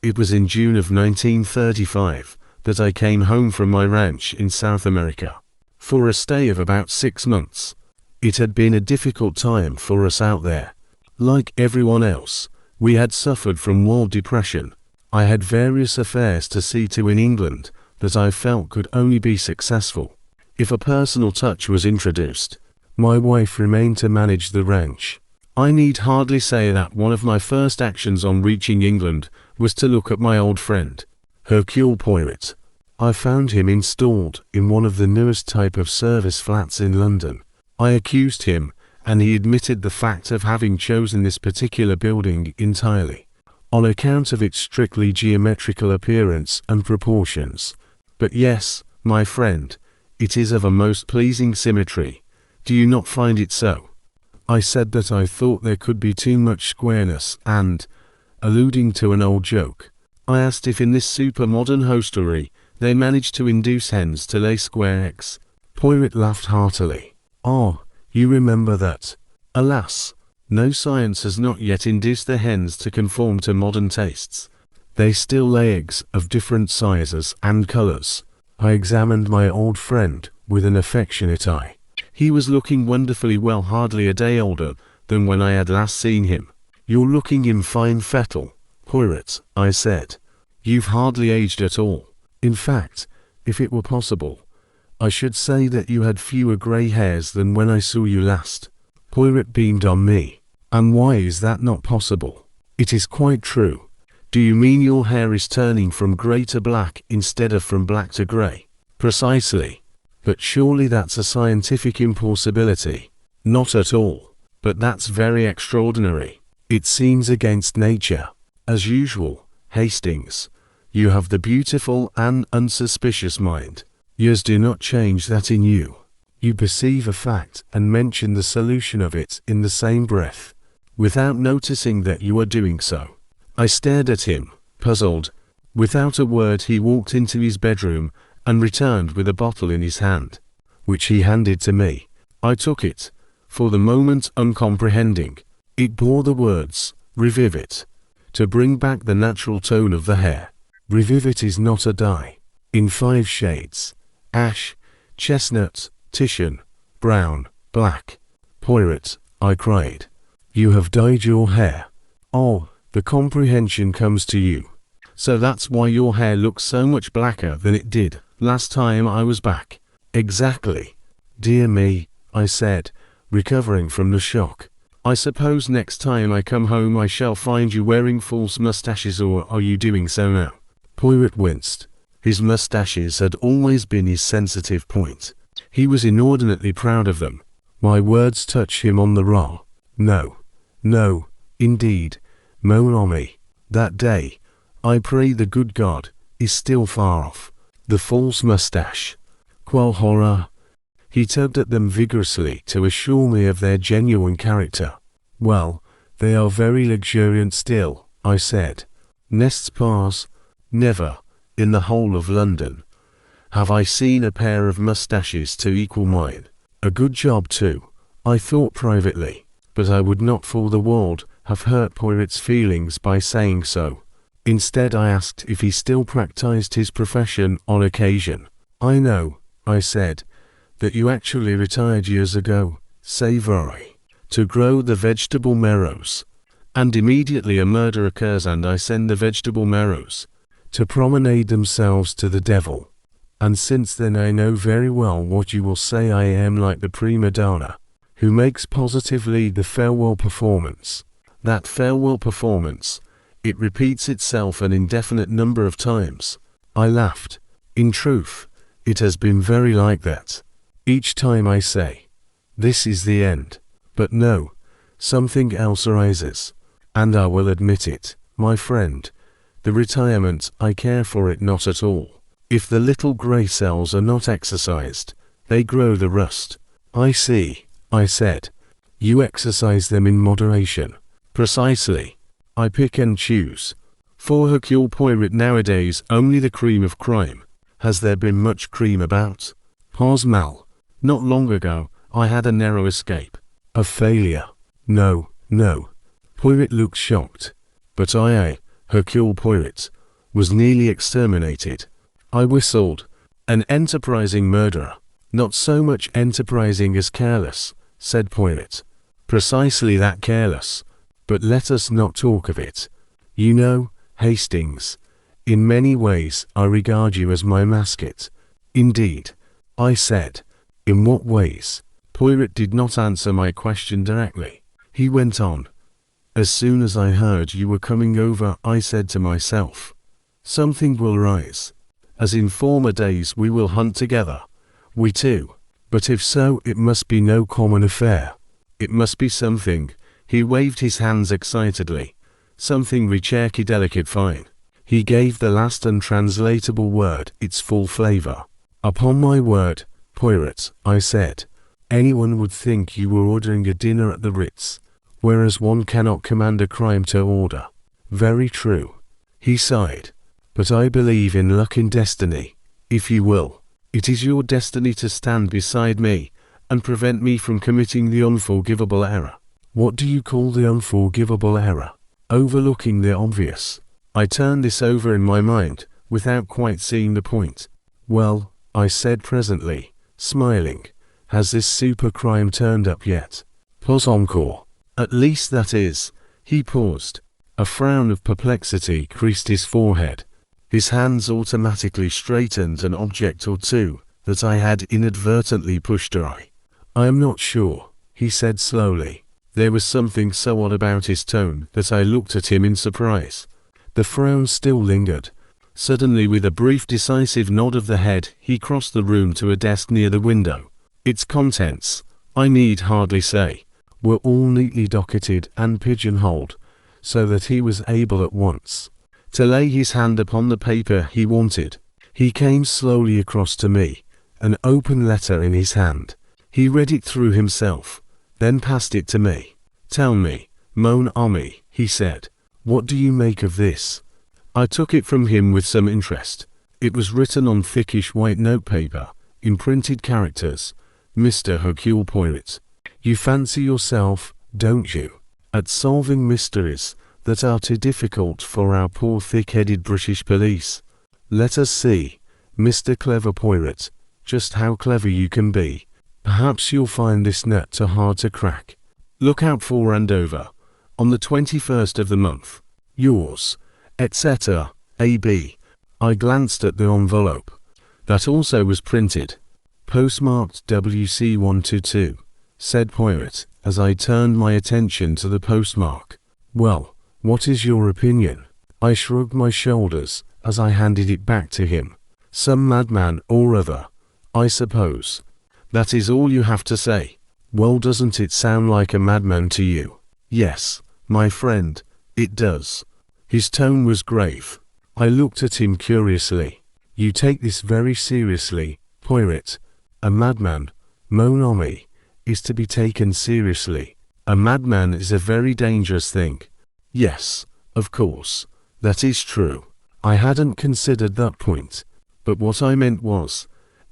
It was in June of 1935 that I came home from my ranch in South America for a stay of about 6 months. It had been a difficult time for us out there. Like everyone else, we had suffered from war depression. I had various affairs to see to in England that I felt could only be successful if a personal touch was introduced. My wife remained to manage the ranch. I need hardly say that one of my first actions on reaching England was to look at my old friend, Hercule Poirot. I found him installed in one of the newest type of service flats in London. I accused him, and he admitted the fact of having chosen this particular building entirely on account of its strictly geometrical appearance and proportions. But yes, my friend, it is of a most pleasing symmetry. Do you not find it so? I said that I thought there could be too much squareness and, alluding to an old joke, I asked if in this super-modern hostelry they managed to induce hens to lay square eggs. Poirot laughed heartily. "Oh, you remember that? Alas, no science has not yet induced the hens to conform to modern tastes. They still lay eggs of different sizes and colors." I examined my old friend with an affectionate eye. He was looking wonderfully well, hardly a day older than when I had last seen him. "You're looking in fine fettle, Poirot," I said. "You've hardly aged at all. In fact, if it were possible, I should say that you had fewer grey hairs than when I saw you last." Poirot beamed on me. "And why is that not possible?" "It is quite true." "Do you mean your hair is turning from grey to black instead of from black to grey?" "Precisely." "But surely that's a scientific impossibility." "Not at all. But that's very extraordinary. It seems against nature." "As usual, Hastings, you have the beautiful and unsuspicious mind. Years do not change that in you. You perceive a fact and mention the solution of it in the same breath, without noticing that you are doing so." I stared at him, puzzled. Without a word he walked into his bedroom and returned with a bottle in his hand, which he handed to me. I took it, for the moment uncomprehending. It bore the words, "Revive to bring back the natural tone of the hair." Revive is not a dye. In 5 shades: ash, chestnut, Titian, brown, black. "Poirot," I cried, "you have dyed your hair." "Oh, the comprehension comes to you. So that's why your hair looks so much blacker than it did last time I was back." "Exactly." "Dear me," I said, recovering from the shock. "I suppose next time I come home I shall find you wearing false mustaches, or are you doing so now?" Poirot winced. His mustaches had always been his sensitive point. He was inordinately proud of them. My words touched him on the raw. "No, no, indeed, mon ami. That day, I pray the good God, is still far off. The false mustache. Quel horror!" He tugged at them vigorously to assure me of their genuine character. "Well, they are very luxuriant still," I said. "N'est-ce pas? Never, in the whole of London, have I seen a pair of mustaches to equal mine. A good job too," I thought privately, but I would not for the world have hurt Poirot's feelings by saying so. Instead I asked if he still practiced his profession on occasion. "I know," I said, "that you actually retired years ago, c'est vrai, to grow the vegetable marrows. And immediately a murder occurs and I send the vegetable marrows to promenade themselves to the devil. And since then I know very well what you will say. I am like the prima donna, who makes positively the farewell performance. That farewell performance, it repeats itself an indefinite number of times." I laughed. "In truth, it has been very like that. Each time I say, 'This is the end.' But no, something else arises. And I will admit it, my friend, the retirement, I care for it not at all. If the little grey cells are not exercised, they grow the rust." "I see," I said. "You exercise them in moderation." "Precisely. I pick and choose. For Hercule Poirot nowadays only the cream of crime. Has there been much cream about?" "Pas mal. Not long ago, I had a narrow escape." "A failure?" "No, no." Poirot looked shocked. "But I Hercule Poirot, was nearly exterminated. I whistled. An enterprising murderer. Not so much enterprising as careless, said Poirot. Precisely that, careless. But let us not talk of it. You know, Hastings, in many ways I regard you as my mascot. Indeed, I said. In what ways? Poirot did not answer my question directly. He went on. As soon as I heard you were coming over, I said to myself, something will rise. As in former days we will hunt together. We two. But if so, it must be no common affair. It must be something. He waved his hands excitedly. Something recherche delicate fine. He gave the last untranslatable word its full flavor. Upon my word, Poirot, I said, anyone would think you were ordering a dinner at the Ritz, whereas one cannot command a crime to order. Very true. He sighed. But I believe in luck and destiny, if you will. It is your destiny to stand beside me and prevent me from committing the unforgivable error. What do you call the unforgivable error? Overlooking the obvious. I turned this over in my mind, without quite seeing the point. Well, I said presently, smiling, has this super crime turned up yet? Pas encore. At least that is. He paused. A frown of perplexity creased his forehead. His hands automatically straightened an object or two that I had inadvertently pushed awry. I am not sure, he said slowly. There was something so odd about his tone that I looked at him in surprise. The frown still lingered. Suddenly, with a brief decisive nod of the head, he crossed the room to a desk near the window. Its contents, I need hardly say, were all neatly docketed and pigeonholed, so that he was able at once to lay his hand upon the paper he wanted. He came slowly across to me, an open letter in his hand. He read it through himself, then passed it to me. Tell me, mon ami, he said, what do you make of this? I took it from him with some interest. It was written on thickish white notepaper, in printed characters. Mr. Hercule Poirot, you fancy yourself, don't you, at solving mysteries that are too difficult for our poor thick-headed British police. Let us see, Mr. Clever Poirot, just how clever you can be. Perhaps you'll find this nut too hard to crack. Look out for Andover, on the 21st of the month. Yours, etc., A.B. I glanced at the envelope. That also was printed. Postmarked WC 122, said Poirot, as I turned my attention to the postmark. Well, what is your opinion? I shrugged my shoulders as I handed it back to him. Some madman or other, I suppose. That is all you have to say. Well, doesn't it sound like a madman to you? Yes, my friend, it does. His tone was grave. I looked at him curiously. You take this very seriously, Poirot. A madman, mon ami, is to be taken seriously. A madman is a very dangerous thing. Yes, of course, that is true. I hadn't considered that point, but what I meant was,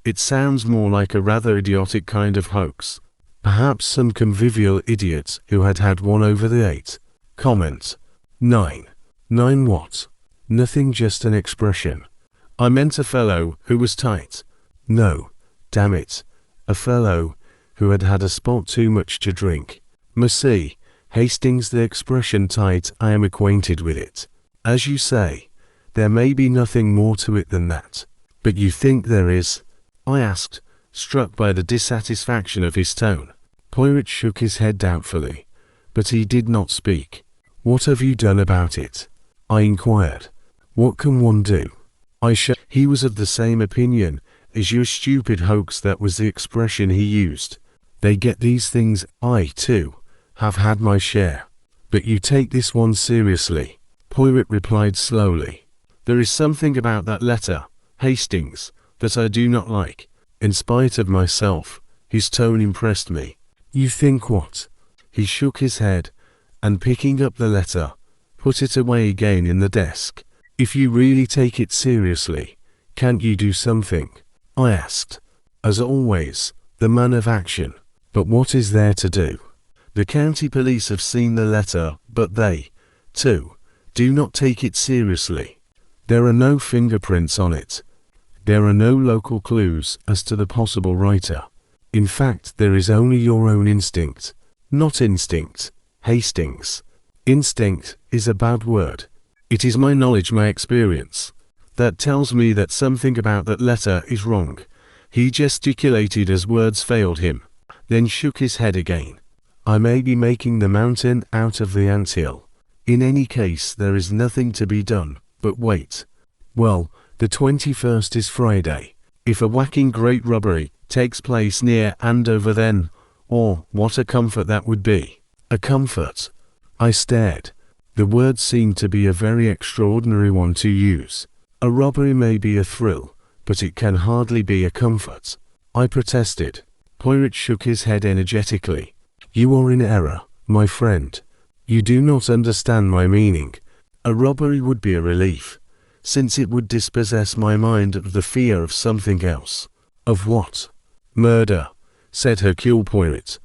it sounds more like a rather idiotic kind of hoax. Perhaps some convivial idiot who had had one over the 8. Comment. 9. 9 what? Nothing, just an expression. I meant a fellow who was tight. No, damn it, a fellow who had had a spot too much to drink. Merci, Hastings, the expression tight, I am acquainted with it. As you say, there may be nothing more to it than that. But you think there is? I asked, struck by the dissatisfaction of his tone. Poirot shook his head doubtfully, but he did not speak. What have you done about it? I inquired. What can one do? He was of the same opinion as your stupid hoax. That was the expression he used. They get these things. I, too, have had my share. But you take this one seriously, Poirot replied slowly. There is something about that letter, Hastings, that I do not like. In spite of myself, his tone impressed me. You think what? He shook his head, and picking up the letter, put it away again in the desk. If you really take it seriously, can't you do something? I asked. As always, the man of action. But what is there to do? The county police have seen the letter, but they, too, Do not take it seriously. There are no fingerprints on it. There are no local clues as to the possible writer. In fact, there is only your own instinct. Not instinct, Hastings. Instinct is a bad word. It is my knowledge, my experience, that tells me that something about that letter is wrong. He gesticulated as words failed him, then shook his head again. I may be making the mountain out of the anthill. In any case, there is nothing to be done, but wait. Well, the 21st is Friday. If a whacking great robbery takes place near Andover then, what a comfort that would be. A comfort. I stared. The word seemed to be a very extraordinary one to use. A robbery may be a thrill, but it can hardly be a comfort. I protested. Poirot shook his head energetically. You are in error, my friend. You do not understand my meaning. A robbery would be a relief, since it would dispossess my mind of the fear of something else. Of what? Murder, said Hercule Poirot.